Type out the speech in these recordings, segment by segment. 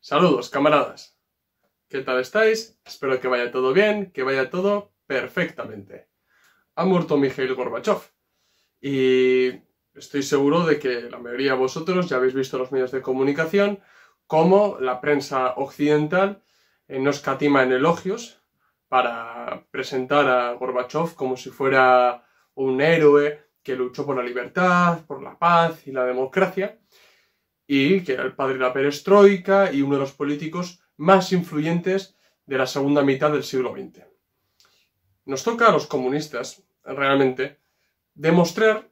Saludos, camaradas. ¿Qué tal estáis? Espero que vaya todo bien, que vaya todo perfectamente. Ha muerto Mikhail Gorbachev y estoy seguro de que la mayoría de vosotros ya habéis visto los medios de comunicación cómo la prensa occidental no escatima en elogios para presentar a Gorbachev como si fuera un héroe que luchó por la libertad, por la paz y la democracia, y que era el padre de la perestroika y uno de los políticos más influyentes de la segunda mitad del siglo XX. Nos toca a los comunistas, realmente, demostrar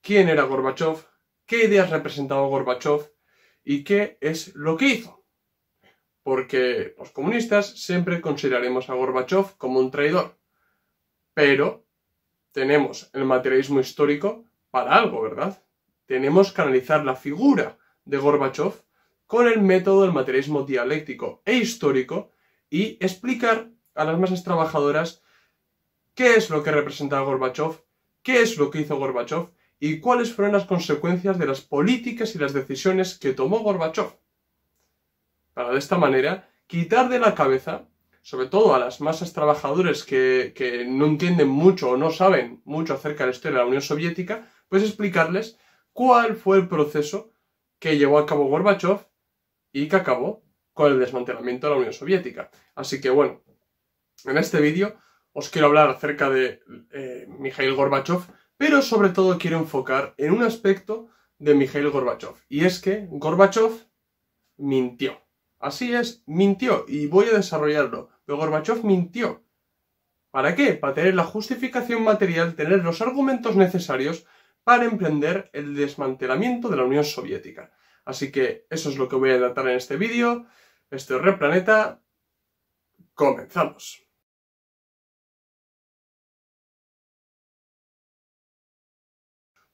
quién era Gorbachev, qué ideas representaba Gorbachev y qué es lo que hizo. Porque los comunistas siempre consideraremos a Gorbachev como un traidor. Pero tenemos el materialismo histórico para algo, ¿verdad? Tenemos que analizar la figura de Gorbachev con el método del materialismo dialéctico e histórico y explicar a las masas trabajadoras qué es lo que representaba Gorbachev, qué es lo que hizo Gorbachev y cuáles fueron las consecuencias de las políticas y las decisiones que tomó Gorbachev. Para de esta manera quitar de la cabeza, sobre todo a las masas trabajadoras que no entienden mucho o no saben mucho acerca de la historia de la Unión Soviética, pues explicarles cuál fue el proceso que llevó a cabo Gorbachev y que acabó con el desmantelamiento de la Unión Soviética. Así que bueno, en este vídeo os quiero hablar acerca de Mikhail Gorbachev, pero sobre todo quiero enfocar en un aspecto de Mikhail Gorbachev, y es que Gorbachev mintió. Así es, mintió, y voy a desarrollarlo, pero Gorbachev mintió. ¿Para qué? Para tener la justificación material, tener los argumentos necesarios para emprender el desmantelamiento de la Unión Soviética. Así que eso es lo que voy a tratar en este vídeo. Esto es Replaneta. Comenzamos.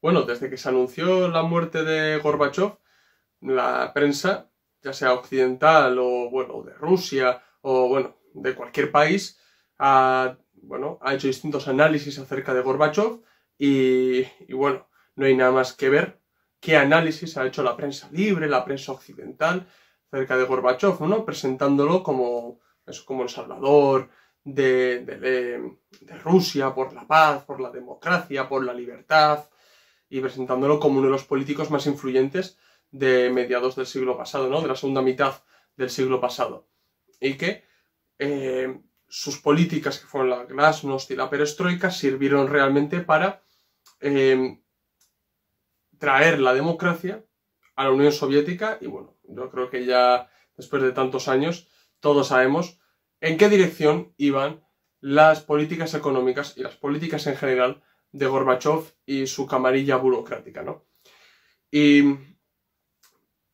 Bueno, desde que se anunció la muerte de Gorbachev, la prensa, ya sea occidental o bueno, de Rusia o bueno, de cualquier país, ha hecho distintos análisis acerca de Gorbachev y bueno, no hay nada más que ver qué análisis ha hecho la prensa libre, la prensa occidental acerca de Gorbachev, ¿no? Presentándolo como el salvador de Rusia, por la paz, por la democracia, por la libertad, y presentándolo como uno de los políticos más influyentes de mediados del siglo pasado, ¿no? De la segunda mitad del siglo pasado. Y que sus políticas, que fueron la glasnost y la perestroika, sirvieron realmente para traer la democracia a la Unión Soviética. Y bueno, yo creo que ya después de tantos años todos sabemos en qué dirección iban las políticas económicas y las políticas en general de Gorbachev y su camarilla burocrática, ¿no? Y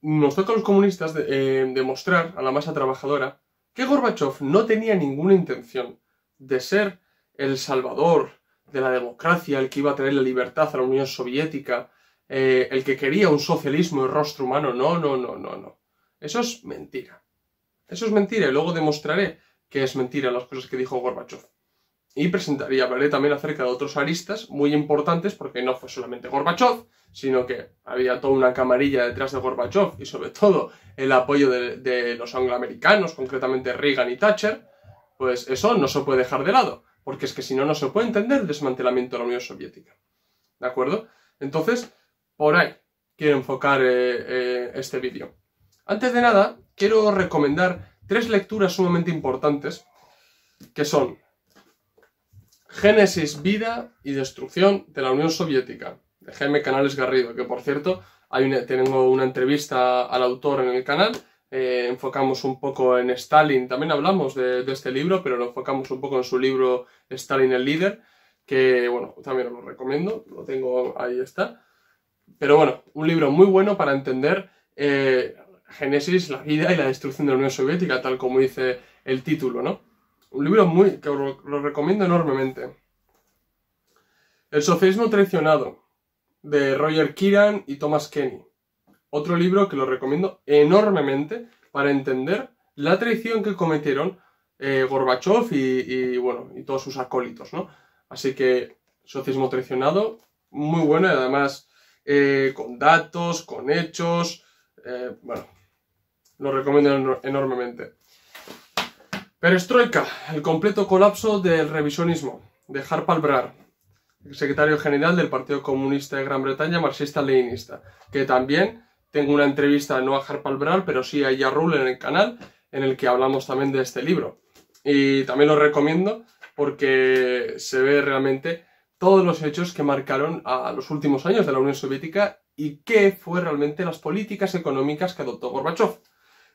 nos toca a los comunistas demostrar a la masa trabajadora que Gorbachev no tenía ninguna intención de ser el salvador de la democracia, el que iba a traer la libertad a la Unión Soviética, el que quería un socialismo de rostro humano. No. Eso es mentira. Eso es mentira, y luego demostraré que es mentira las cosas que dijo Gorbachev. Y hablaré también acerca de otros aristas muy importantes, porque no fue solamente Gorbachev, sino que había toda una camarilla detrás de Gorbachev y sobre todo el apoyo de los angloamericanos, concretamente Reagan y Thatcher. Pues eso no se puede dejar de lado, porque es que si no, no se puede entender el desmantelamiento de la Unión Soviética. ¿De acuerdo? Entonces, por ahí quiero enfocar este vídeo. Antes de nada, quiero recomendar 3 lecturas sumamente importantes, que son Génesis, vida y destrucción de la Unión Soviética, de Jaime Canales Garrido, que por cierto, tengo una entrevista al autor en el canal. Enfocamos un poco en Stalin, también hablamos de este libro, pero lo enfocamos un poco en su libro Stalin el líder, que bueno, también os lo recomiendo, lo tengo, ahí está. Pero bueno, un libro muy bueno para entender Génesis, la vida y la destrucción de la Unión Soviética, tal como dice el título, ¿no? Un libro que os lo recomiendo enormemente. El socialismo traicionado, de Roger Kiran y Thomas Kenny. Otro libro que lo recomiendo enormemente para entender la traición que cometieron Gorbachev y todos sus acólitos, ¿no? Así que, socialismo traicionado, muy bueno, y además con datos, con hechos, bueno, Lo recomiendo enormemente. Perestroika, el completo colapso del revisionismo, de Harpal Brar, secretario general del Partido Comunista de Gran Bretaña, marxista-leninista, que también tengo una entrevista no a Harpal Brar, pero sí a Yarrul en el canal, en el que hablamos también de este libro. Y también lo recomiendo porque se ve realmente todos los hechos que marcaron a los últimos años de la Unión Soviética y qué fue realmente las políticas económicas que adoptó Gorbachov.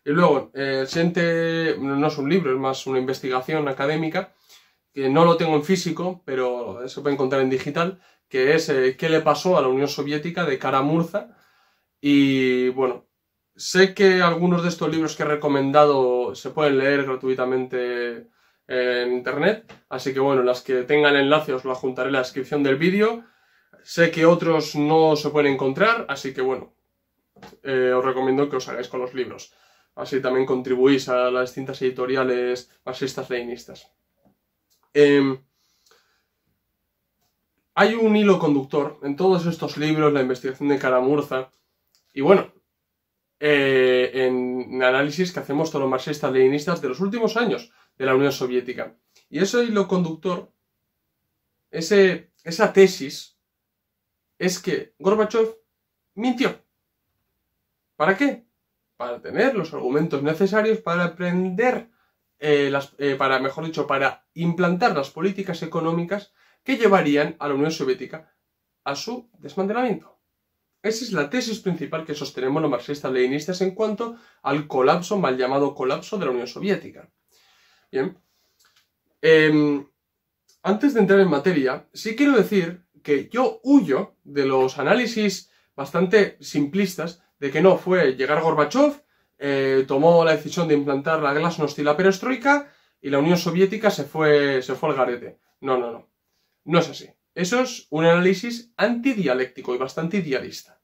Y luego, el siguiente no es un libro, es más una investigación académica, que no lo tengo en físico, pero se puede encontrar en digital, que es qué le pasó a la Unión Soviética de Kara-Murza. Y bueno, sé que algunos de estos libros que he recomendado se pueden leer gratuitamente en internet, así que bueno, las que tengan enlace os lo juntaré en la descripción del vídeo. Sé que otros no se pueden encontrar, así que bueno, os recomiendo que os hagáis con los libros. Así también contribuís a las distintas editoriales marxistas-leninistas. Hay un hilo conductor en todos estos libros, la investigación de Kara-Murza, y bueno, en análisis que hacemos todos los marxistas-leninistas de los últimos años de la Unión Soviética. Y ese hilo conductor, esa tesis, es que Gorbachov mintió. ¿Para qué? Para tener los argumentos necesarios para aprender, para implantar las políticas económicas que llevarían a la Unión Soviética a su desmantelamiento. Esa es la tesis principal que sostenemos los marxistas-leninistas en cuanto al colapso, mal llamado colapso de la Unión Soviética. Bien. Antes de entrar en materia, sí quiero decir que yo huyo de los análisis bastante simplistas de que no fue llegar Gorbachov, tomó la decisión de implantar la glasnost y la perestroika y la Unión Soviética se fue al garete. No. No es así. Eso es un análisis antidialéctico y bastante idealista.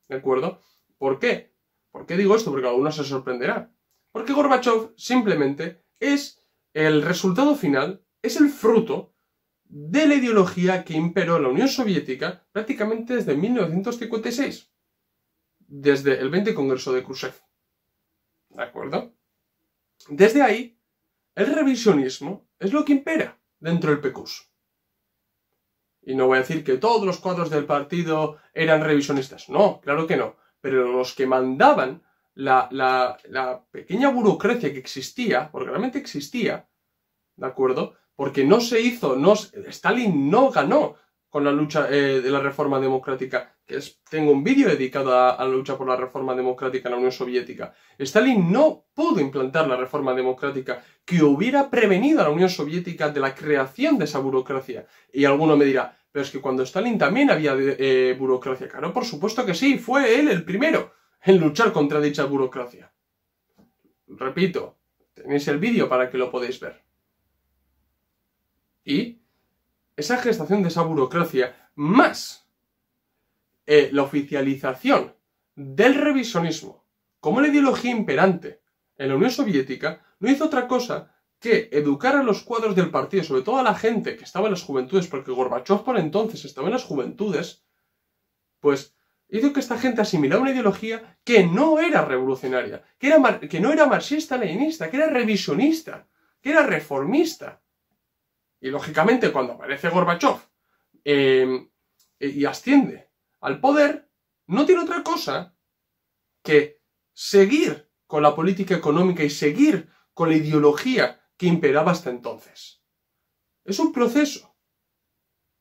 ¿De acuerdo? ¿Por qué? ¿Por qué digo esto? Porque alguno se sorprenderá. Porque Gorbachov simplemente es el resultado final, es el fruto de la ideología que imperó en la Unión Soviética prácticamente desde 1956. Desde el 20 Congreso de Khrushchev. ¿De acuerdo? Desde ahí, el revisionismo es lo que impera dentro del PQS. Y no voy a decir que todos los cuadros del partido eran revisionistas. No, claro que no. Pero los que mandaban la pequeña burocracia que existía, porque realmente existía, ¿de acuerdo? Porque no se hizo, Stalin no ganó con la lucha de la reforma democrática. Tengo un vídeo dedicado a la lucha por la reforma democrática en la Unión Soviética. Stalin no pudo implantar la reforma democrática que hubiera prevenido a la Unión Soviética de la creación de esa burocracia. Y alguno me dirá, pero es que cuando Stalin también había burocracia. Claro, por supuesto que sí, fue él el primero en luchar contra dicha burocracia. Repito, tenéis el vídeo para que lo podáis ver. Y esa gestación de esa burocracia, más la oficialización del revisionismo como la ideología imperante en la Unión Soviética, no hizo otra cosa que educar a los cuadros del partido, sobre todo a la gente que estaba en las juventudes, porque Gorbachov por entonces estaba en las juventudes, pues hizo que esta gente asimilara una ideología que no era revolucionaria, que no era marxista-leninista, que era revisionista, que era reformista. Y lógicamente cuando aparece Gorbachov y asciende al poder, no tiene otra cosa que seguir con la política económica y seguir con la ideología que imperaba hasta entonces. Es un proceso.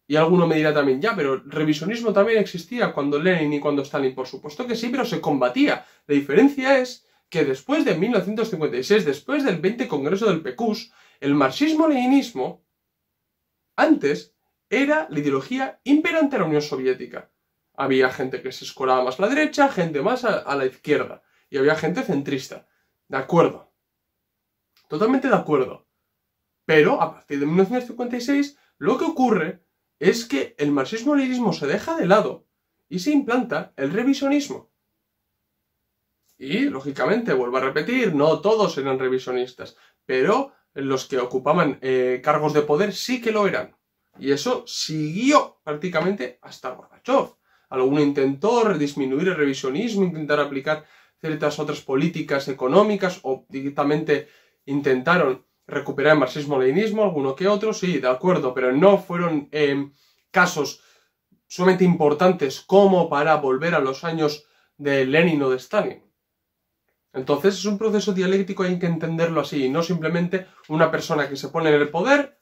Y alguno me dirá también, ya, pero el revisionismo también existía cuando Lenin y cuando Stalin. Por supuesto que sí, pero se combatía. La diferencia es que después de 1956, después del 20 Congreso del PQS, el marxismo-leninismo antes era la ideología imperante en la Unión Soviética. Había gente que se escolaba más a la derecha, gente más a la izquierda. Y había gente centrista. De acuerdo. Totalmente de acuerdo. Pero a partir de 1956 lo que ocurre es que el marxismo-leninismo se deja de lado y se implanta el revisionismo. Y, lógicamente, vuelvo a repetir, no todos eran revisionistas, pero los que ocupaban cargos de poder sí que lo eran. Y eso siguió prácticamente hasta Gorbachov. Alguno intentó disminuir el revisionismo, intentar aplicar ciertas otras políticas económicas o directamente intentaron recuperar el marxismo-leninismo, alguno que otro, sí, de acuerdo, pero no fueron casos sumamente importantes como para volver a los años de Lenin o de Stalin. Entonces es un proceso dialéctico, hay que entenderlo así, y no simplemente una persona que se pone en el poder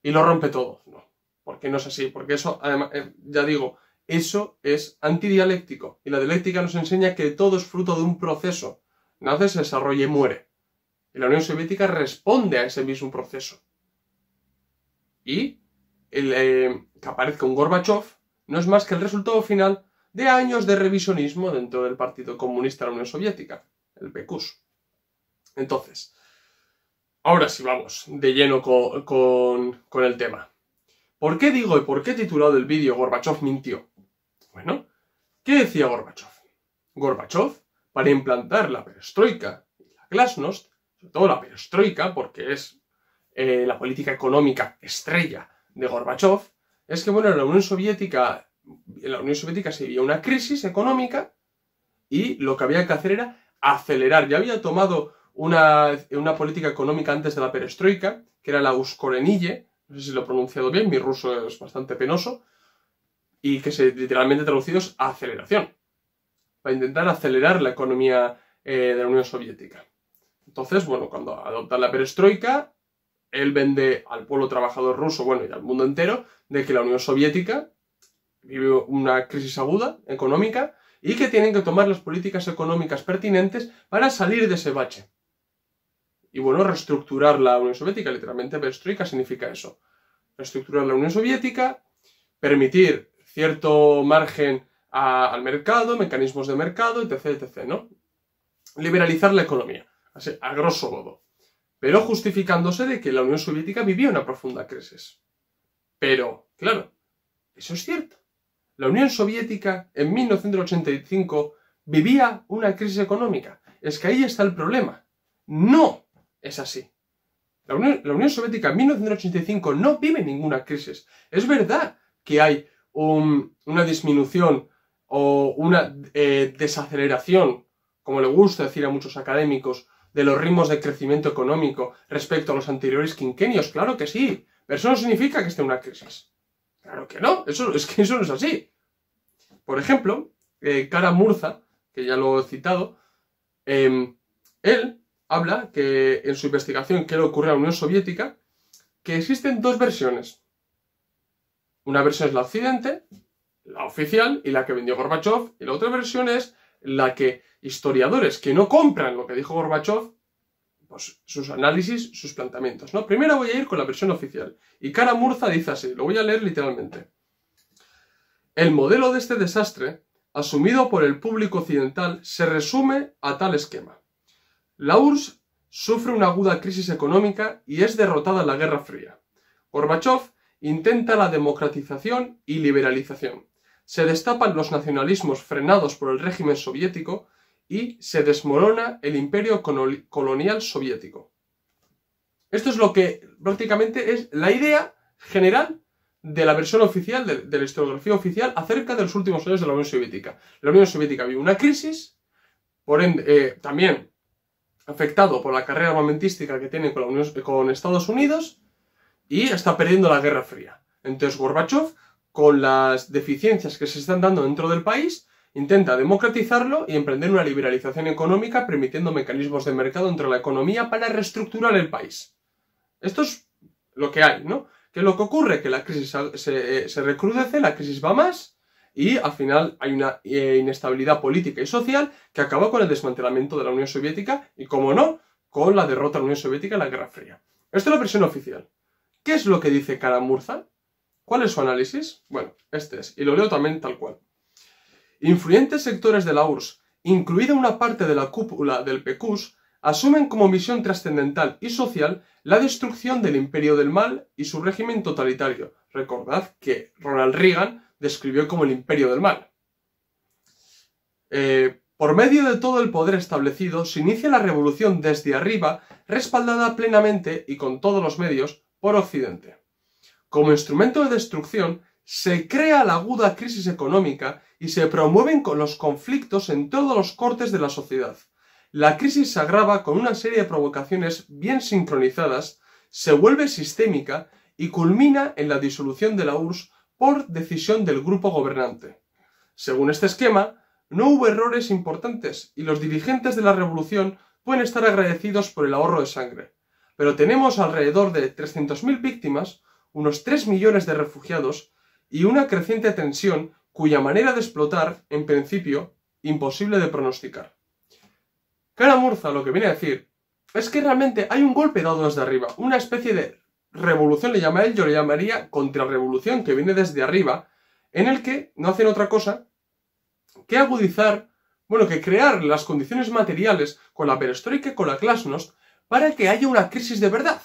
y lo rompe todo. No, porque no es así, porque eso, además, ya digo, eso es antidialéctico. Y la dialéctica nos enseña que todo es fruto de un proceso. Nace, se desarrolla y muere. Y la Unión Soviética responde a ese mismo proceso. Y que aparezca un Gorbachov no es más que el resultado final de años de revisionismo dentro del Partido Comunista de la Unión Soviética, el PQS. Entonces, ahora sí vamos de lleno con el tema. ¿Por qué digo y por qué he titulado el vídeo Gorbachov mintió? Bueno, ¿qué decía Gorbachov? Gorbachov, para implantar la perestroika y la glasnost, sobre todo la perestroika, porque es la política económica estrella de Gorbachov, es que, bueno, en la Unión Soviética se vivía una crisis económica y lo que había que hacer era acelerar. Ya había tomado una política económica antes de la perestroika, que era la uskorenille, no sé si lo he pronunciado bien, mi ruso es bastante penoso, y que literalmente traducido es aceleración, para intentar acelerar la economía de la Unión Soviética. Entonces, bueno, cuando adopta la perestroika, él vende al pueblo trabajador ruso, bueno, y al mundo entero, de que la Unión Soviética vive una crisis aguda, económica, y que tienen que tomar las políticas económicas pertinentes para salir de ese bache. Y bueno, reestructurar la Unión Soviética, literalmente perestroika significa eso. Reestructurar la Unión Soviética, permitir cierto margen al mercado, mecanismos de mercado, etc., etc., ¿no? Liberalizar la economía, así, a grosso modo. Pero justificándose de que la Unión Soviética vivía una profunda crisis. Pero, claro, eso es cierto. La Unión Soviética en 1985 vivía una crisis económica. Es que ahí está el problema. No es así. La Unión Soviética en 1985 no vive ninguna crisis. Es verdad que hay una disminución o una desaceleración, como le gusta decir a muchos académicos, de los ritmos de crecimiento económico respecto a los anteriores quinquenios. Claro que sí, pero eso no significa que esté en una crisis. Claro que no, es que eso no es así. Por ejemplo, Kara-Murza, que ya lo he citado, él habla que en su investigación que le ocurrió a la Unión Soviética, que existen dos versiones. Una versión es la occidente, la oficial, y la que vendió Gorbachov, y la otra versión es la que historiadores que no compran lo que dijo Gorbachov, pues sus análisis, sus planteamientos, ¿no? Primero voy a ir con la versión oficial. Y Kara-Murza dice así, lo voy a leer literalmente. El modelo de este desastre, asumido por el público occidental, se resume a tal esquema. La URSS sufre una aguda crisis económica y es derrotada en la Guerra Fría. Gorbachov intenta la democratización y liberalización. Se destapan los nacionalismos frenados por el régimen soviético y se desmorona el imperio colonial soviético. Esto es lo que prácticamente es la idea general de la versión oficial, de la historiografía oficial acerca de los últimos años de la Unión Soviética. La Unión Soviética vive una crisis, por ende, también afectado por la carrera armamentística que tiene con Estados Unidos, y está perdiendo la Guerra Fría. Entonces Gorbachov, con las deficiencias que se están dando dentro del país, intenta democratizarlo y emprender una liberalización económica, permitiendo mecanismos de mercado dentro de la economía para reestructurar el país. Esto es lo que hay, ¿no? ¿Qué es lo que ocurre? Que la crisis se recrudece, la crisis va más, y al final hay una inestabilidad política y social que acaba con el desmantelamiento de la Unión Soviética y, como no, con la derrota de la Unión Soviética en la Guerra Fría. Esta es la versión oficial. ¿Qué es lo que dice Kara-Murza? ¿Cuál es su análisis? Bueno, este es, y lo leo también tal cual. Influyentes sectores de la URSS, incluida una parte de la cúpula del PQS, asumen como misión trascendental y social la destrucción del imperio del mal y su régimen totalitario. Recordad que Ronald Reagan describió como el imperio del mal. Por medio de todo el poder establecido, se inicia la revolución desde arriba, respaldada plenamente y con todos los medios por Occidente. Como instrumento de destrucción, se crea la aguda crisis económica y se promueven con los conflictos en todos los cortes de la sociedad. La crisis se agrava con una serie de provocaciones bien sincronizadas, se vuelve sistémica y culmina en la disolución de la URSS por decisión del grupo gobernante. Según este esquema, no hubo errores importantes y los dirigentes de la revolución pueden estar agradecidos por el ahorro de sangre. Pero tenemos alrededor de 300.000 víctimas, unos 3 millones de refugiados y una creciente tensión cuya manera de explotar, en principio, imposible de pronosticar. Kara-Murza lo que viene a decir es que realmente hay un golpe dado desde arriba, una especie de revolución, yo le llamaría contrarrevolución que viene desde arriba, en el que no hacen otra cosa que agudizar, que crear las condiciones materiales con la perestroika y con la glasnost para que haya una crisis de verdad.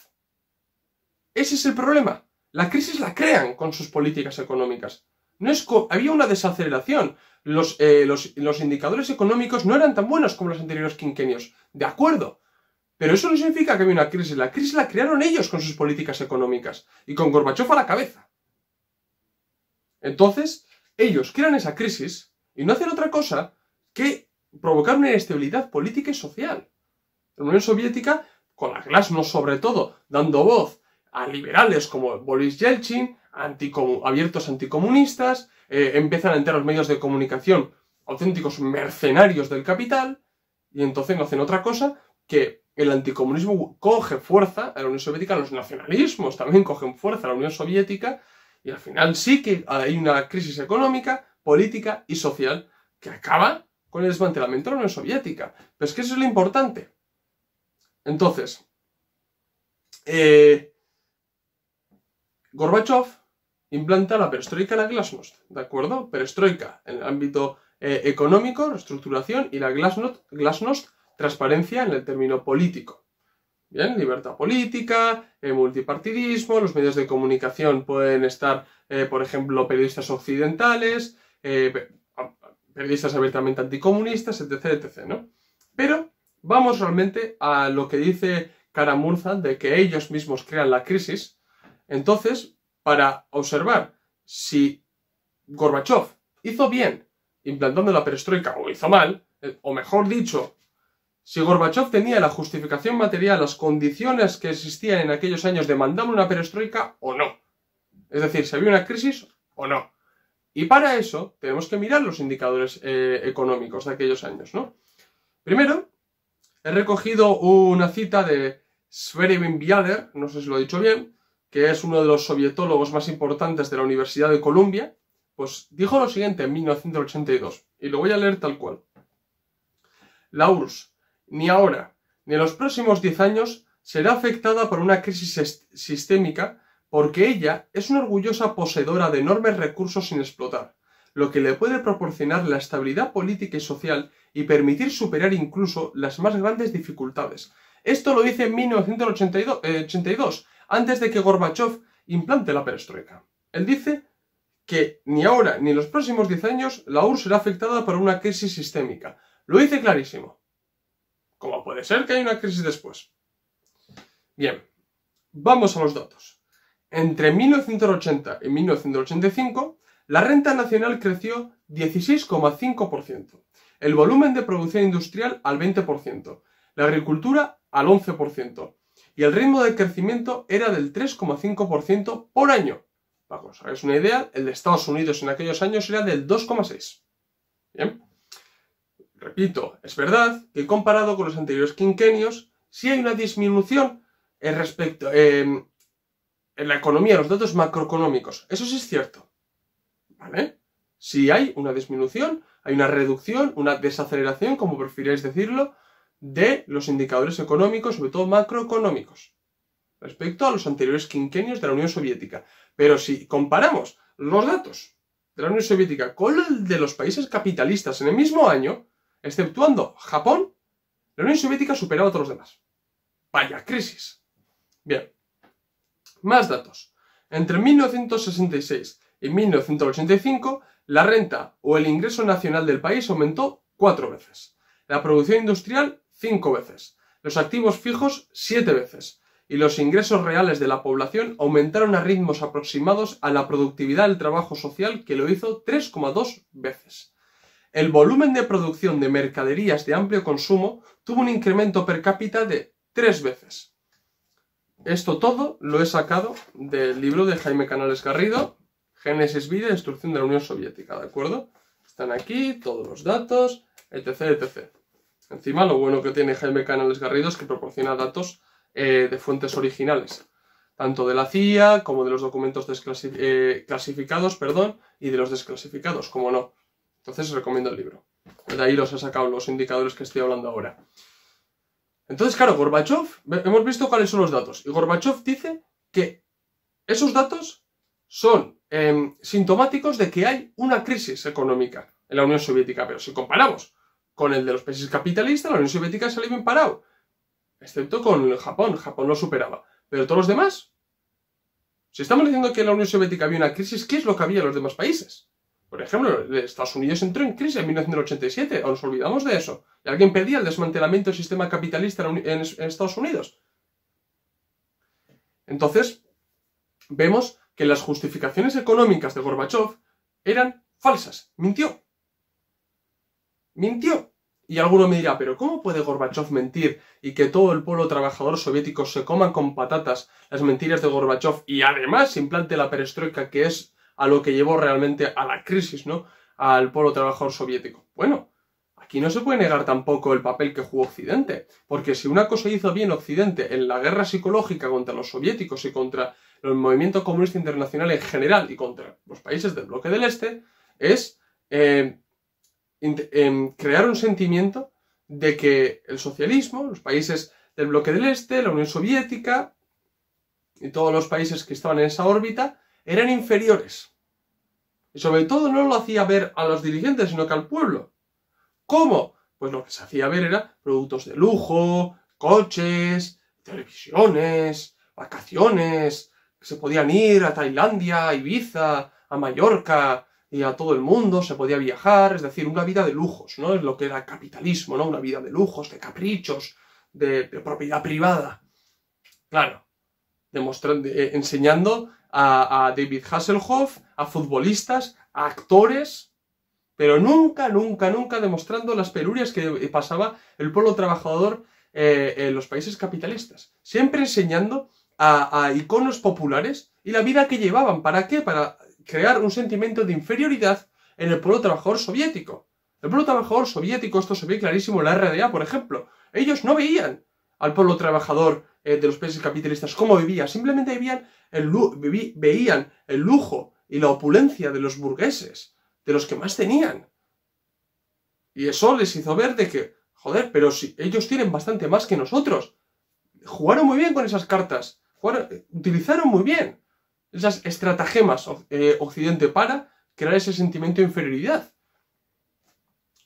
Ese es el problema. La crisis la crean con sus políticas económicas. Había una desaceleración. Los indicadores económicos no eran tan buenos como los anteriores quinquenios. De acuerdo. Pero eso no significa que había una crisis. La crisis la crearon ellos con sus políticas económicas. Y con Gorbachov a la cabeza. Entonces, ellos crean esa crisis y no hacen otra cosa que provocar una inestabilidad política y social. La Unión Soviética, con la glasnost sobre todo, dando voz a liberales como Boris Yeltsin, abiertos anticomunistas, empiezan a entrar los medios de comunicación auténticos mercenarios del capital, y entonces no hacen otra cosa que el anticomunismo coge fuerza a la Unión Soviética, los nacionalismos también cogen fuerza a la Unión Soviética, y al final sí que hay una crisis económica, política y social que acaba con el desmantelamiento de la Unión Soviética. Pero es que eso es lo importante. Entonces, Gorbachov implanta la perestroika y la glasnost, ¿de acuerdo? Perestroika en el ámbito económico, reestructuración, y la glasnost, transparencia en el término político. Bien, libertad política, multipartidismo, los medios de comunicación pueden estar, por ejemplo, periodistas occidentales, periodistas abiertamente anticomunistas, etc., etc., ¿no? Pero vamos realmente a lo que dice Kara-Murza de que ellos mismos crean la crisis. Entonces, para observar si Gorbachov hizo bien implantando la perestroika o hizo mal, o mejor dicho, si Gorbachov tenía la justificación material, las condiciones que existían en aquellos años de mandar una perestroika o no. Es decir, si había una crisis o no. Y para eso tenemos que mirar los indicadores económicos de aquellos años, ¿no? Primero, he recogido una cita de Sverevin Bialer, no sé si lo he dicho bien, que es uno de los sovietólogos más importantes de la Universidad de Columbia, pues dijo lo siguiente en 1982, y lo voy a leer tal cual. La URSS, ni ahora, ni en los próximos 10 años, será afectada por una crisis sistémica porque ella es una orgullosa poseedora de enormes recursos sin explotar, lo que le puede proporcionar la estabilidad política y social y permitir superar incluso las más grandes dificultades. Esto lo dice en 1982, antes de que Gorbachov implante la perestroika. Él dice que ni ahora ni en los próximos 10 años la URSS será afectada por una crisis sistémica. Lo dice clarísimo. ¿Cómo puede ser que haya una crisis después? Bien, vamos a los datos. Entre 1980 y 1985, la renta nacional creció 16,5%, el volumen de producción industrial al 20%, la agricultura al 11%, y el ritmo de crecimiento era del 3,5% por año. Para que os hagáis una idea, el de Estados Unidos en aquellos años era del 2,6%. Bien. Repito, es verdad que comparado con los anteriores quinquenios, sí hay una disminución en la economía, los datos macroeconómicos. Eso sí es cierto. ¿Vale? Sí hay una disminución, hay una reducción, una desaceleración, como prefiráis decirlo, de los indicadores económicos, sobre todo macroeconómicos, respecto a los anteriores quinquenios de la Unión Soviética. Pero si comparamos los datos de la Unión Soviética con los de los países capitalistas en el mismo año, exceptuando Japón, la Unión Soviética superaba a todos los demás. Vaya crisis. Bien. Más datos. Entre 1966 y 1985, la renta o el ingreso nacional del país aumentó 4 veces. La producción industrial, 5 veces. Los activos fijos, 7 veces. y los ingresos reales de la población aumentaron a ritmos aproximados a la productividad del trabajo social, que lo hizo 3,2 veces. El volumen de producción de mercaderías de amplio consumo tuvo un incremento per cápita de 3 veces. Esto todo lo he sacado del libro de Jaime Canales Garrido, Génesis, vida y destrucción de la Unión Soviética, ¿de acuerdo? Están aquí todos los datos, etc, etc. Encima, lo bueno que tiene Jaime Canales Garrido es que proporciona datos de fuentes originales, tanto de la CIA como de los documentos clasificados, y de los desclasificados, como no. Entonces os recomiendo el libro. De ahí los he sacado los indicadores que estoy hablando ahora. Entonces, claro, Gorbachov, hemos visto cuáles son los datos. Y Gorbachov dice que esos datos son sintomáticos de que hay una crisis económica en la Unión Soviética. Pero si comparamos con el de los países capitalistas, la Unión Soviética salió bien parado. Excepto con Japón. Japón lo superaba. Pero todos los demás, si estamos diciendo que en la Unión Soviética había una crisis, ¿qué es lo que había en los demás países? Por ejemplo, Estados Unidos entró en crisis en 1987, o nos olvidamos de eso. ¿Y alguien pedía el desmantelamiento del sistema capitalista en Estados Unidos? Entonces, vemos que las justificaciones económicas de Gorbachov eran falsas. Mintió. Mintió. Y alguno me dirá, ¿pero cómo puede Gorbachov mentir y que todo el pueblo trabajador soviético se coma con patatas las mentiras de Gorbachov y además se implante la perestroika, que es a lo que llevó realmente a la crisis, ¿no? Al pueblo trabajador soviético? Bueno, aquí no se puede negar tampoco el papel que jugó Occidente, porque si una cosa hizo bien Occidente en la guerra psicológica contra los soviéticos y contra el movimiento comunista internacional en general y contra los países del bloque del Este, es crear un sentimiento de que el socialismo, los países del bloque del Este, la Unión Soviética y todos los países que estaban en esa órbita eran inferiores. Y sobre todo no lo hacía ver a los dirigentes, sino que al pueblo. ¿Cómo? Pues lo que se hacía ver era productos de lujo, coches, televisiones, vacaciones, que se podían ir a Tailandia, a Ibiza, a Mallorca y a todo el mundo, se podía viajar, es decir, una vida de lujos, ¿no? Es lo que era el capitalismo, ¿no? Una vida de lujos, de caprichos, de propiedad privada. Claro, enseñando a David Hasselhoff, a futbolistas, a actores, pero nunca, nunca, nunca demostrando las penurias que pasaba el pueblo trabajador en los países capitalistas. Siempre enseñando a iconos populares y la vida que llevaban. ¿Para qué? Para crear un sentimiento de inferioridad en el pueblo trabajador soviético. El pueblo trabajador soviético, esto se ve clarísimo en la RDA, por ejemplo. Ellos no veían al pueblo trabajador de los países capitalistas cómo vivía. Simplemente veían el lujo y la opulencia de los burgueses, de los que más tenían. Y eso les hizo ver de que, joder, pero si ellos tienen bastante más que nosotros. Jugaron muy bien con esas cartas. Utilizaron muy bien esas estratagemas Occidente para crear ese sentimiento de inferioridad.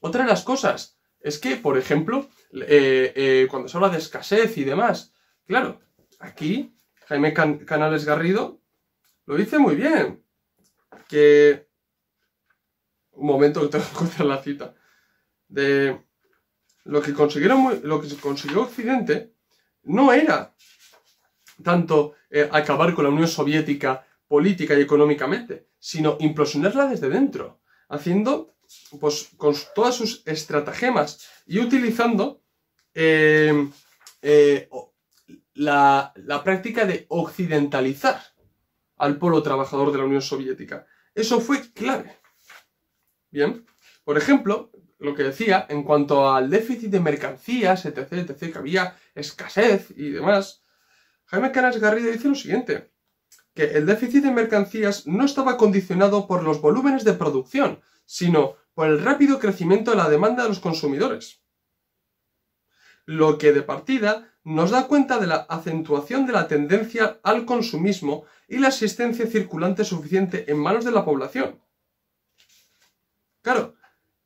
Otra de las cosas es que, por ejemplo, cuando se habla de escasez y demás, claro, aquí Jaime Canales Garrido lo dice muy bien. Que... Un momento que tengo que encontrar la cita. De lo que consiguió Occidente no era tanto acabar con la Unión Soviética política y económicamente, sino implosionarla desde dentro, haciendo, pues, con todas sus estratagemas y utilizando la práctica de occidentalizar al pueblo trabajador de la Unión Soviética. Eso fue clave. Bien, por ejemplo, lo que decía, en cuanto al déficit de mercancías, etc., etc., que había escasez y demás, Jaime Canales Garrido dice lo siguiente, que el déficit de mercancías no estaba condicionado por los volúmenes de producción, sino por el rápido crecimiento de la demanda de los consumidores. Lo que de partida nos da cuenta de la acentuación de la tendencia al consumismo y la existencia circulante suficiente en manos de la población. Claro,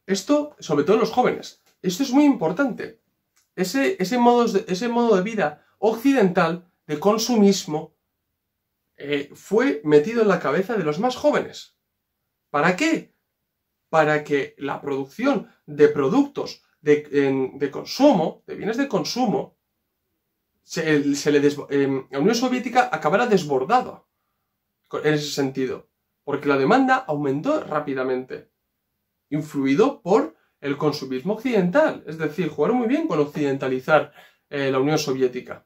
esto, sobre todo en los jóvenes, esto es muy importante. Ese modo de vida occidental, de consumismo, fue metido en la cabeza de los más jóvenes. ¿Para qué? Para que la producción de productos de consumo, de bienes de consumo, la Unión Soviética acabara desbordada en ese sentido, porque la demanda aumentó rápidamente, influido por el consumismo occidental. Es decir, jugaron muy bien con occidentalizar la Unión Soviética.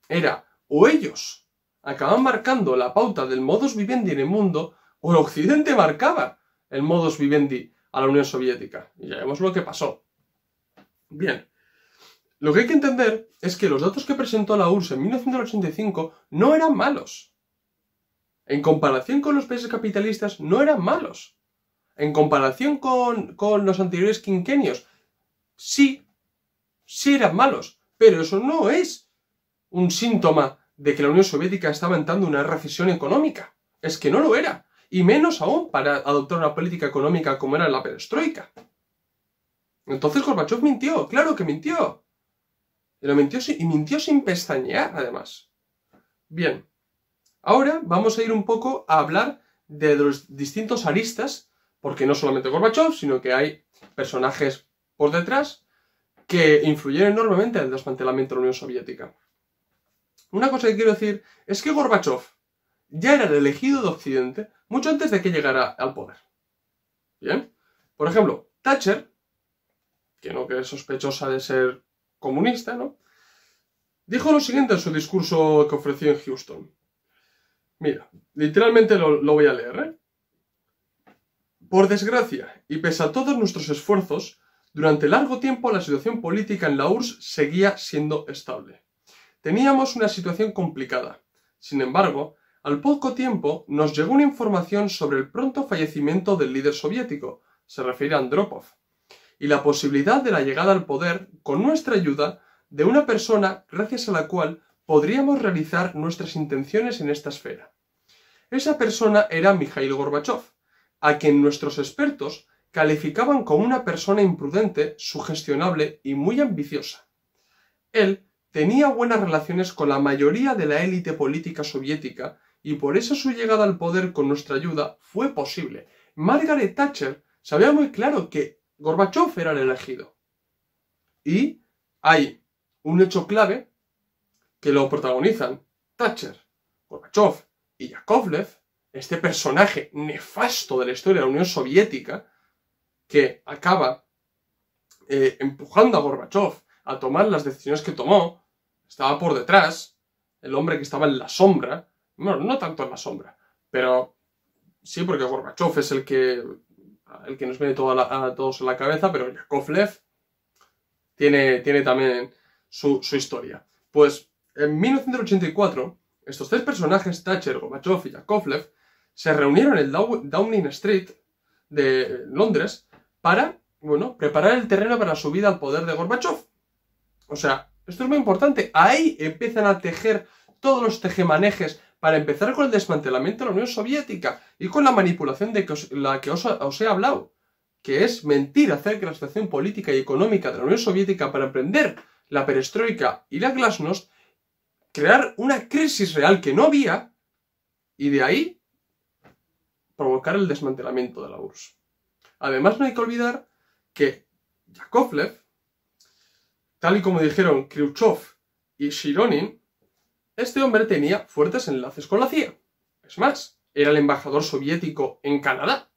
Era o ellos acababan marcando la pauta del modus vivendi en el mundo, o el Occidente marcaba el modus vivendi a la Unión Soviética. Y ya vemos lo que pasó. Bien, lo que hay que entender es que los datos que presentó la URSS en 1985 no eran malos. En comparación con los países capitalistas, no eran malos. En comparación con los anteriores quinquenios, sí eran malos. Pero eso no es un síntoma de que la Unión Soviética estaba entrando en una recesión económica. Es que no lo era. Y menos aún para adoptar una política económica como era la perestroika. Entonces Gorbachov mintió, claro que mintió. Y mintió sin pestañear, además. Bien, ahora vamos a ir un poco a hablar de los distintos aristas, porque no solamente Gorbachov, sino que hay personajes por detrás que influyeron enormemente en el desmantelamiento de la Unión Soviética. Una cosa que quiero decir es que Gorbachov ya era el elegido de Occidente mucho antes de que llegara al poder. Bien, por ejemplo, Thatcher, que es sospechosa de ser comunista, ¿no?, dijo lo siguiente en su discurso que ofreció en Houston. Mira, literalmente lo voy a leer, ¿eh? Por desgracia, y pese a todos nuestros esfuerzos, durante largo tiempo la situación política en la URSS seguía siendo estable. Teníamos una situación complicada. Sin embargo, al poco tiempo nos llegó una información sobre el pronto fallecimiento del líder soviético, se refiere a Andropov, y la posibilidad de la llegada al poder, con nuestra ayuda, de una persona gracias a la cual podríamos realizar nuestras intenciones en esta esfera. Esa persona era Mikhail Gorbachov, a quien nuestros expertos calificaban como una persona imprudente, sugestionable y muy ambiciosa. Él tenía buenas relaciones con la mayoría de la élite política soviética y por eso su llegada al poder con nuestra ayuda fue posible. Margaret Thatcher sabía muy claro que Gorbachov era el elegido. Y hay un hecho clave que lo protagonizan Thatcher, Gorbachov y Yakovlev, este personaje nefasto de la historia de la Unión Soviética, que acaba empujando a Gorbachov a tomar las decisiones que tomó. Estaba por detrás, el hombre que estaba en la sombra, bueno, no tanto en la sombra, pero sí, porque Gorbachov es el que nos viene a todos en la cabeza, pero Yakovlev tiene también su historia. Pues en 1984, estos tres personajes, Thatcher, Gorbachov y Yakovlev, se reunieron en el Downing Street de Londres para, preparar el terreno para la subida al poder de Gorbachov. O sea, esto es muy importante. Ahí empiezan a tejer todos los tejemanejes para empezar con el desmantelamiento de la Unión Soviética y con la manipulación de la que os he hablado, que es mentir acerca de la situación política y económica de la Unión Soviética para emprender la perestroika y la glasnost, crear una crisis real que no había y de ahí provocar el desmantelamiento de la URSS. Además, no hay que olvidar que Yakovlev, tal y como dijeron Khrushchev y Shironin, este hombre tenía fuertes enlaces con la CIA. Es más, era el embajador soviético en Canadá.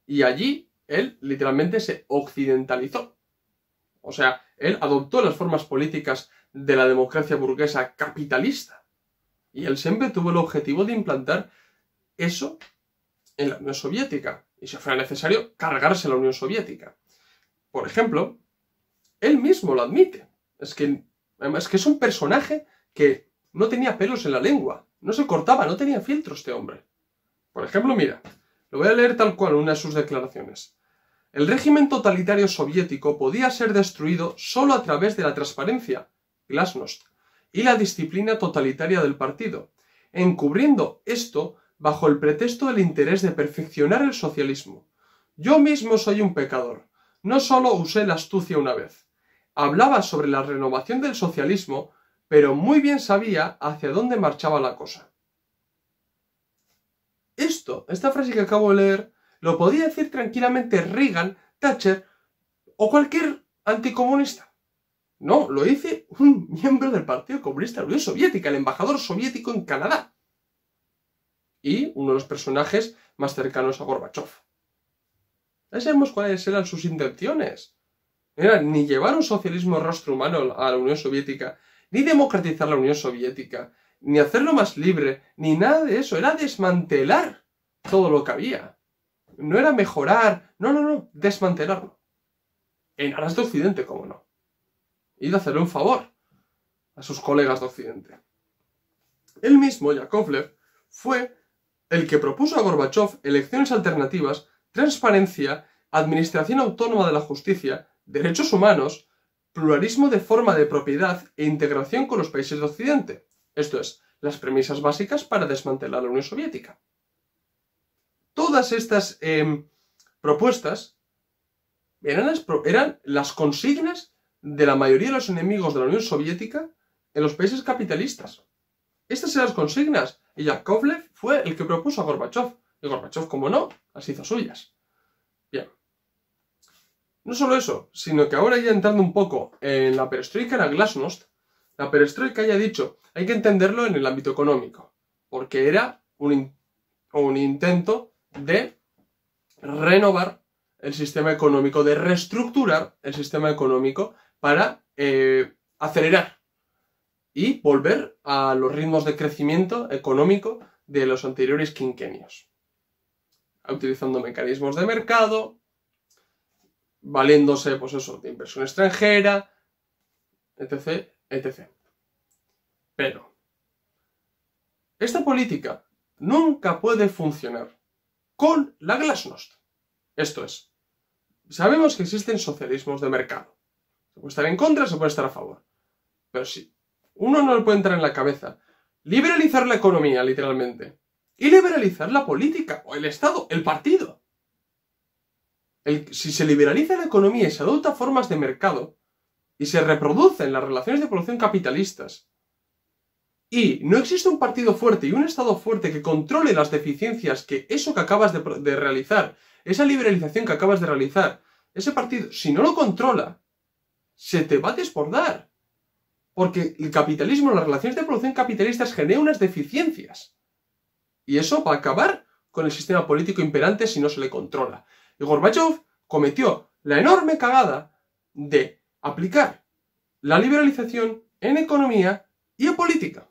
Y allí él literalmente se occidentalizó. O sea, él adoptó las formas políticas de la democracia burguesa capitalista. Y él siempre tuvo el objetivo de implantar eso en la Unión Soviética. Y si fuera necesario, cargarse la Unión Soviética. Por ejemplo, él mismo lo admite. Es que es un personaje que no tenía pelos en la lengua. No se cortaba, no tenía filtro este hombre. Por ejemplo, mira, lo voy a leer tal cual una de sus declaraciones. El régimen totalitario soviético podía ser destruido solo a través de la transparencia, glasnost, y la disciplina totalitaria del partido, encubriendo esto bajo el pretexto del interés de perfeccionar el socialismo. Yo mismo soy un pecador. No solo usé la astucia una vez. Hablaba sobre la renovación del socialismo, pero muy bien sabía hacia dónde marchaba la cosa. Esta frase que acabo de leer, lo podía decir tranquilamente Reagan, Thatcher o cualquier anticomunista. No, lo dice un miembro del Partido Comunista de la Unión Soviética, el embajador soviético en Canadá. Y uno de los personajes más cercanos a Gorbachov. Ya sabemos cuáles eran sus intenciones. No era ni llevar un socialismo rostro humano a la Unión Soviética, ni democratizar la Unión Soviética, ni hacerlo más libre, ni nada de eso. Era desmantelar todo lo que había. No era mejorar, no, desmantelarlo. En aras de Occidente, cómo no. Y de hacerle un favor a sus colegas de Occidente. Él mismo, Yakovlev, fue el que propuso a Gorbachov elecciones alternativas, transparencia, administración autónoma de la justicia, derechos humanos, pluralismo de forma de propiedad e integración con los países de Occidente. Esto es, las premisas básicas para desmantelar la Unión Soviética. Todas estas propuestas eran las consignas de la mayoría de los enemigos de la Unión Soviética en los países capitalistas. Estas eran las consignas, y Yakovlev fue el que propuso a Gorbachov. Y Gorbachov, como no, las hizo suyas. Bien. No solo eso, sino que ahora ya entrando un poco en la perestroika y la glasnost, la perestroika, ya he dicho, hay que entenderlo en el ámbito económico, porque era un intento de renovar el sistema económico, de reestructurar el sistema económico para acelerar y volver a los ritmos de crecimiento económico de los anteriores quinquenios. Utilizando mecanismos de mercado, valiéndose, pues eso, de inversión extranjera, etc., etc. Pero esta política nunca puede funcionar con la glasnost. Esto es, sabemos que existen socialismos de mercado. Se puede estar en contra, se puede estar a favor. Pero si uno no le puede entrar en la cabeza liberalizar la economía, literalmente, y liberalizar la política, o el Estado, el partido. Si se liberaliza la economía y se adopta formas de mercado, y se reproducen las relaciones de producción capitalistas, y no existe un partido fuerte y un Estado fuerte que controle las deficiencias que eso que acabas de realizar, esa liberalización que acabas de realizar, ese partido, si no lo controla, se te va a desbordar. Porque el capitalismo, las relaciones de producción capitalistas generan unas deficiencias. Y eso va a acabar con el sistema político imperante si no se le controla. Y Gorbachov cometió la enorme cagada de aplicar la liberalización en economía y en política.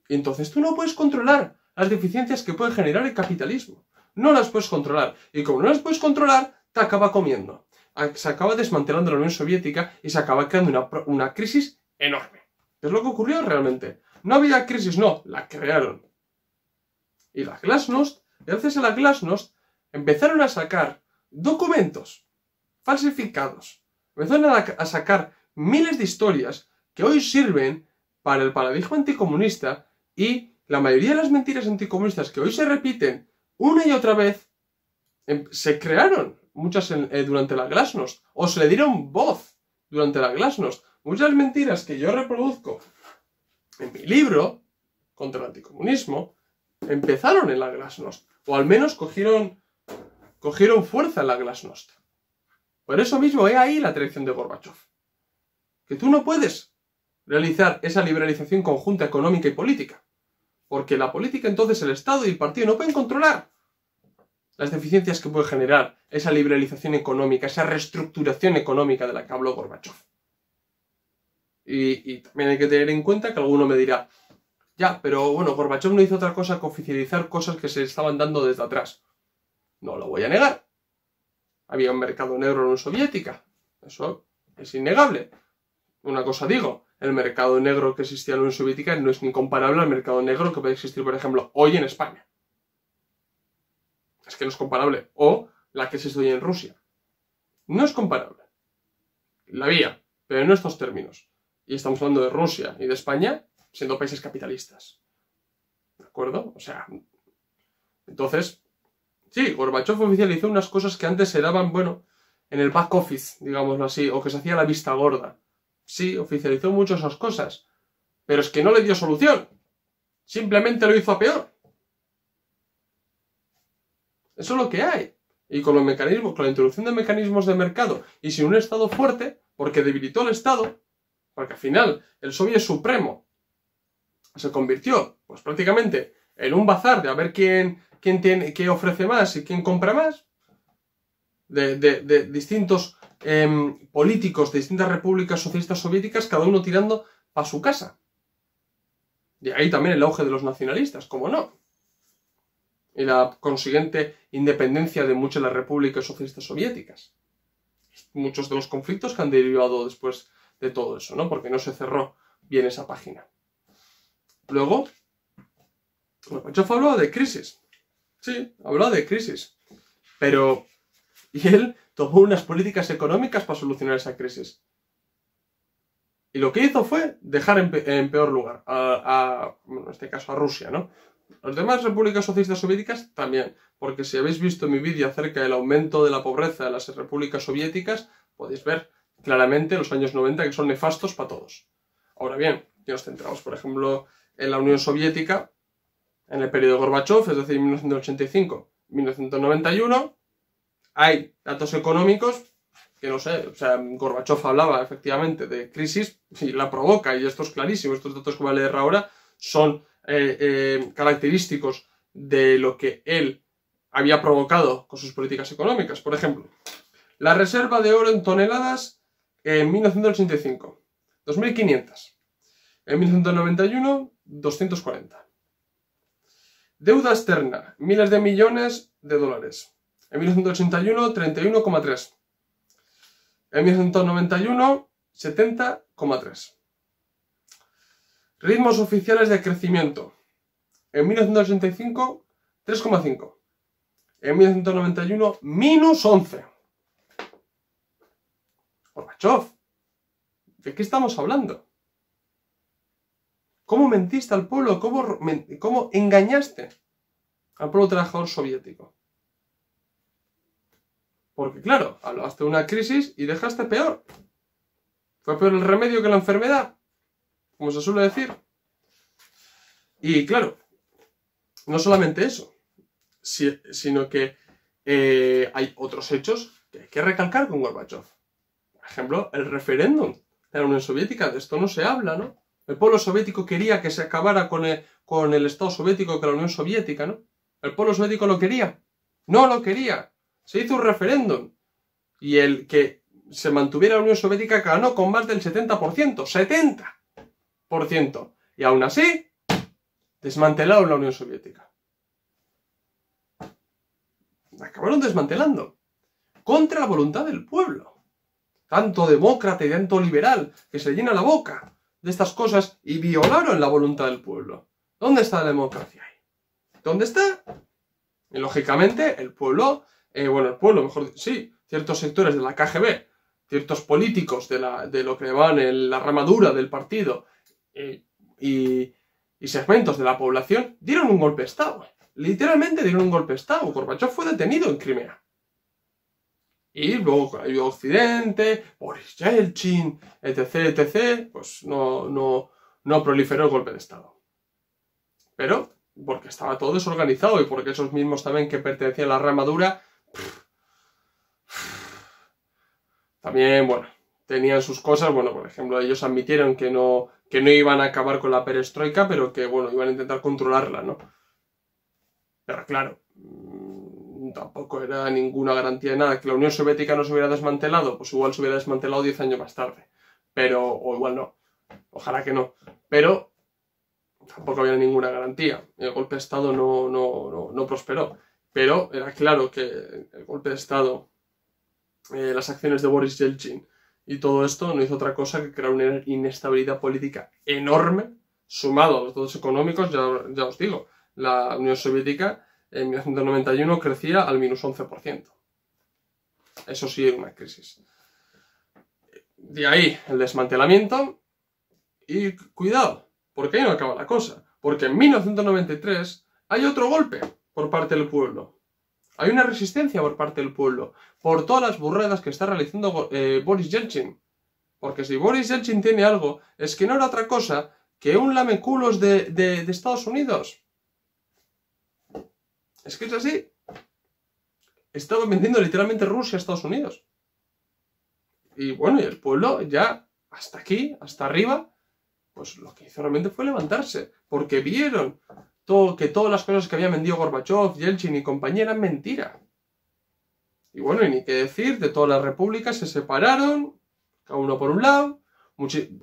Y entonces tú no puedes controlar las deficiencias que puede generar el capitalismo. No las puedes controlar. Y como no las puedes controlar, te acaba comiendo. Se acaba desmantelando la Unión Soviética y se acaba creando una crisis enorme. ¿Qué es lo que ocurrió realmente? No había crisis, no, la crearon. Y la glasnost, gracias a la glasnost, empezaron a sacar documentos falsificados. Empezaron a sacar miles de historias que hoy sirven para el paradigma anticomunista, y la mayoría de las mentiras anticomunistas que hoy se repiten una y otra vez se crearon muchas durante la glasnost, o se le dieron voz durante la glasnost. Muchas mentiras que yo reproduzco en mi libro contra el anticomunismo empezaron en la glasnost, o al menos cogieron fuerza en la glasnost. Por eso mismo he ahí la traición de Gorbachov. Que tú no puedes realizar esa liberalización conjunta económica y política, porque la política, entonces el Estado y el partido no pueden controlar las deficiencias que puede generar esa liberalización económica, esa reestructuración económica de la que habló Gorbachov. Y también hay que tener en cuenta que alguno me dirá, ya, pero bueno, Gorbachov no hizo otra cosa que oficializar cosas que se estaban dando desde atrás. No lo voy a negar. Había un mercado negro en la Unión Soviética. Eso es innegable. Una cosa digo, el mercado negro que existía en la Unión Soviética no es ni comparable al mercado negro que puede existir, por ejemplo, hoy en España. Es que no es comparable. O la que existe hoy en Rusia. No es comparable. La había, pero en estos términos. Y estamos hablando de Rusia y de España siendo países capitalistas. ¿De acuerdo? O sea, entonces, sí, Gorbachov oficializó unas cosas que antes se daban, bueno, en el back office, digámoslo así, o que se hacía la vista gorda. Sí, oficializó mucho esas cosas, pero es que no le dio solución. Simplemente lo hizo a peor. Eso es lo que hay. Y con los mecanismos, con la introducción de mecanismos de mercado y sin un Estado fuerte, porque debilitó el Estado, porque al final el Soviet Supremo se convirtió, pues prácticamente en un bazar de a ver quién ofrece más y quién compra más, de distintos políticos de distintas repúblicas socialistas soviéticas, cada uno tirando para su casa. De ahí también el auge de los nacionalistas, ¿cómo no? Y la consiguiente independencia de muchas de las repúblicas socialistas soviéticas. Muchos de los conflictos que han derivado después de todo eso, ¿no? Porque no se cerró bien esa página. Luego, Gorbachev hablaba de crisis. Sí, hablaba de crisis. Pero, y él tomó unas políticas económicas para solucionar esa crisis. Y lo que hizo fue dejar en peor lugar bueno, en este caso a Rusia, ¿no? Las demás repúblicas socialistas soviéticas también, porque si habéis visto mi vídeo acerca del aumento de la pobreza de las repúblicas soviéticas, podéis ver claramente los años 90 que son nefastos para todos. Ahora bien, ya nos centramos, por ejemplo, en la Unión Soviética, en el periodo de Gorbachev, es decir, 1985-1991, hay datos económicos que no sé, o sea, Gorbachev hablaba efectivamente de crisis y la provoca, y esto es clarísimo, estos datos que voy a leer ahora son característicos de lo que él había provocado con sus políticas económicas. Por ejemplo, la reserva de oro en toneladas en 1985, 2.500. En 1991, 240. Deuda externa, miles de millones de dólares. En 1981, 31,3. En 1991, 70,3. Ritmos oficiales de crecimiento. En 1985, 3,5. En 1991, menos 11. Gorbachev, ¿de qué estamos hablando? ¿Cómo mentiste al pueblo? ¿Cómo engañaste al pueblo trabajador soviético? Porque claro, hablaste de una crisis y dejaste peor. Fue peor el remedio que la enfermedad, como se suele decir. Y claro, no solamente eso, sino que hay otros hechos que hay que recalcar con Gorbachev. Por ejemplo, el referéndum de la Unión Soviética, de esto no se habla, ¿no? El pueblo soviético quería que se acabara con el Estado soviético, con la Unión Soviética, ¿no? El pueblo soviético lo quería. No lo quería. Se hizo un referéndum. Y el que se mantuviera la Unión Soviética ganó con más del 70%. ¡70%! Y aún así, desmantelaron la Unión Soviética. Acabaron desmantelando. Contra la voluntad del pueblo. Tanto demócrata y tanto liberal que se llena la boca de estas cosas y violaron la voluntad del pueblo. ¿Dónde está la democracia ahí? ¿Dónde está? Y lógicamente el pueblo, ciertos sectores de la KGB, ciertos políticos de lo que llamaban la rama dura del partido y segmentos de la población dieron un golpe de Estado. Literalmente dieron un golpe de Estado. Gorbachev fue detenido en Crimea. Y luego hay Occidente, Boris Yeltsin, etc., pues no proliferó el golpe de Estado. Pero porque estaba todo desorganizado y porque esos mismos también que pertenecían a la rama dura, también, tenían sus cosas. Por ejemplo, ellos admitieron que no iban a acabar con la perestroika, pero que, iban a intentar controlarla, ¿no? Pero claro, tampoco era ninguna garantía de nada. Que la Unión Soviética no se hubiera desmantelado, pues igual se hubiera desmantelado 10 años más tarde. O igual no. Ojalá que no. Pero tampoco había ninguna garantía. El golpe de Estado no prosperó. Pero era claro que el golpe de Estado, las acciones de Boris Yeltsin y todo esto no hizo otra cosa que crear una inestabilidad política enorme, sumado a los datos económicos. Ya os digo, la Unión Soviética en 1991 crecía al menos 11%. Eso sí era una crisis. De ahí el desmantelamiento. Y cuidado, porque ahí no acaba la cosa. Porque en 1993 hay otro golpe por parte del pueblo. Hay una resistencia por parte del pueblo por todas las burradas que está realizando Boris Yeltsin. Porque si Boris Yeltsin tiene algo, es que no era otra cosa que un lameculos de Estados Unidos. Es que es así. Estaba vendiendo literalmente Rusia a Estados Unidos. Y bueno, y el pueblo ya hasta aquí, hasta arriba, pues lo que hizo realmente fue levantarse, porque vieron que todas las cosas que habían vendido Gorbachev, Yeltsin y compañía eran mentira. Y bueno, y ni qué decir, de todas las repúblicas se separaron, cada uno por un lado,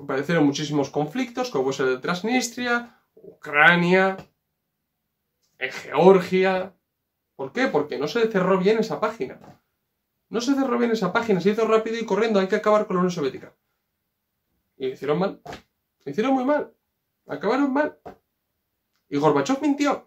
aparecieron muchísimos conflictos, como puede ser de Transnistria, Ucrania, en Georgia. ¿Por qué? Porque no se cerró bien esa página. No se cerró bien esa página, se hizo rápido y corriendo, hay que acabar con la Unión Soviética. Y lo hicieron mal. Lo hicieron muy mal. Acabaron mal. Y Gorbachev mintió.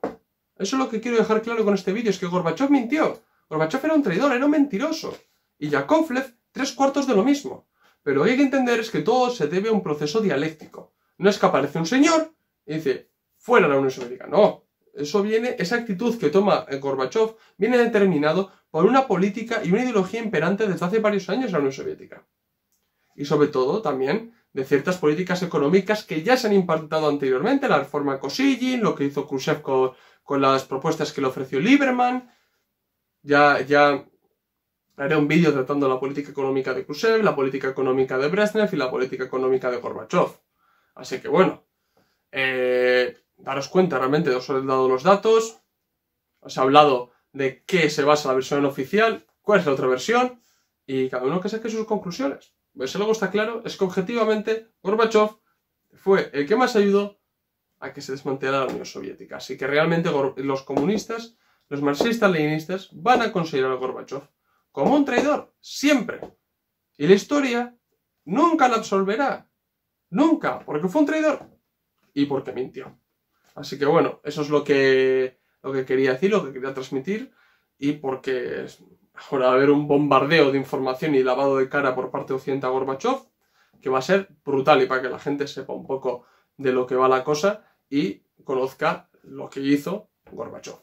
Eso es lo que quiero dejar claro con este vídeo, es que Gorbachev mintió. Gorbachev era un traidor, era un mentiroso. Y Yakovlev, 3/4 de lo mismo. Pero hay que entender es que todo se debe a un proceso dialéctico. No es que aparece un señor y dice, fuera la Unión Soviética. No. Eso viene, esa actitud que toma Gorbachev viene determinado por una política y una ideología imperante desde hace varios años en la Unión Soviética. Y sobre todo también de ciertas políticas económicas que ya se han implantado anteriormente, la reforma Kosygin, lo que hizo Khrushchev con las propuestas que le ofreció Lieberman. Ya haré un vídeo tratando la política económica de Khrushchev, la política económica de Brezhnev y la política económica de Gorbachev. Así que bueno, daros cuenta, realmente os he dado los datos, os he hablado de qué se basa la versión oficial, cuál es la otra versión, y cada uno que saque sus conclusiones. Pues si algo está claro, es que objetivamente Gorbachev fue el que más ayudó a que se desmantelara la Unión Soviética. Así que realmente los comunistas, los marxistas-leninistas, van a considerar a Gorbachev como un traidor, siempre. Y la historia nunca la absolverá. Nunca, porque fue un traidor y porque mintió. Así que bueno, eso es lo que quería decir, lo que quería transmitir, y porque ahora va a haber un bombardeo de información y lavado de cara por parte de Occidente a Gorbachev, que va a ser brutal, y para que la gente sepa un poco de lo que va la cosa y conozca lo que hizo Gorbachev.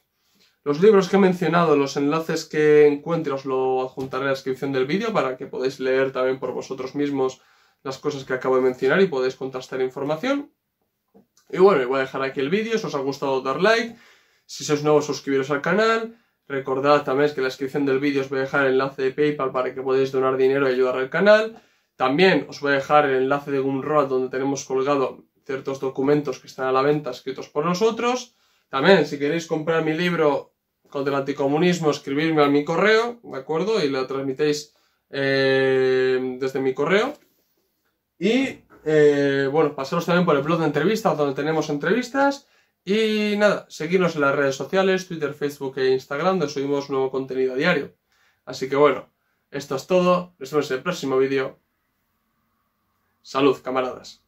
Los libros que he mencionado, los enlaces que encuentre, os lo adjuntaré en la descripción del vídeo para que podáis leer también por vosotros mismos las cosas que acabo de mencionar y podéis contrastar información. Y bueno, voy a dejar aquí el vídeo, si os ha gustado dar like, si sois nuevos suscribiros al canal, recordad también que en la descripción del vídeo os voy a dejar el enlace de PayPal para que podáis donar dinero y ayudar al canal. También os voy a dejar el enlace de Gumroad donde tenemos colgado ciertos documentos que están a la venta escritos por nosotros. También, si queréis comprar mi libro contra el anticomunismo, escribirme a mi correo, ¿de acuerdo? Y lo transmitéis desde mi correo. Y bueno, pasaros también por el blog de entrevistas donde tenemos entrevistas. Y nada, seguidnos en las redes sociales, Twitter, Facebook e Instagram, donde subimos nuevo contenido a diario. Así que bueno, esto es todo. Nos vemos en el próximo vídeo. Salud, camaradas.